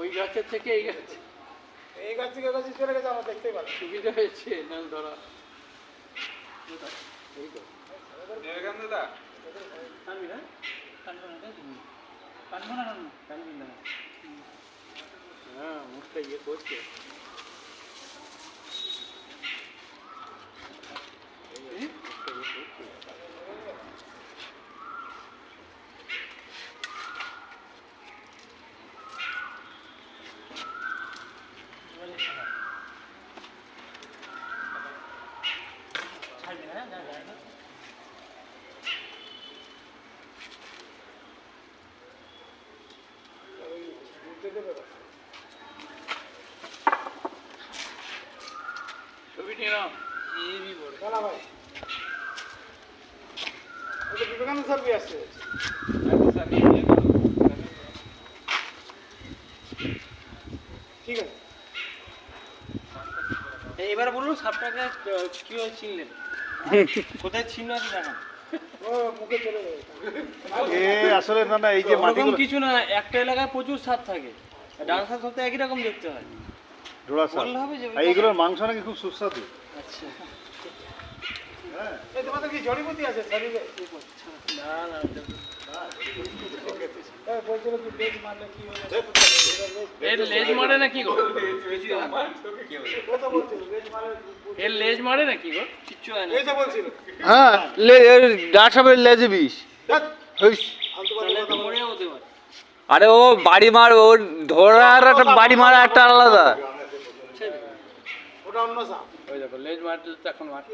ওই গাছের থেকে এই গাছ থেকে গাছে চলে গেছে, আমরা দেখতেই পারি সুবিধা হয়েছে নাল ধরা। এই তো কানবি না, কানবো না, কানবি না। হ্যাঁ, মুখটা ইয়ে করছে। বিবেকানন্দ স্যার भी আসছে। ঠিক আছে, এবার বলুন সাপটাকে কিভাবে চিনলেন, কোথায় চিহ্ন আছে দেখান। মুখে চলে যাবে। আসলে না, এই যে মাটিগুলো কিছু না, একটা এলাকায় প্রচুর সাপ থাকে, ডান সাপ সাথে একই রকম দেখতে হয়, জোড়া সাপ। এইগুলোর মাংস নাকি খুব সুস্বাদু। আচ্ছা, হ্যাঁ, এই তোমাদের কি জড়িবুটি আছে শরীরে? না না, এই বলছিল কি লেজ মারলে কি হবে? এর লেজ মারে না কি গো? কথা বলছিল লেজ মারে, এর লেজ মারে না কি গো? কিচ্ছু হয় না, এই তো বলছিল। হ্যাঁ, ডাক সাপের লেজে বিষ। আরে ও বাড়ি মার, ওর ধরার একটা বাড়ি মারা একটা আলাদা। ওটা অন্য সাপ। ওই দেখো লেজ মারলে তো এখন মার।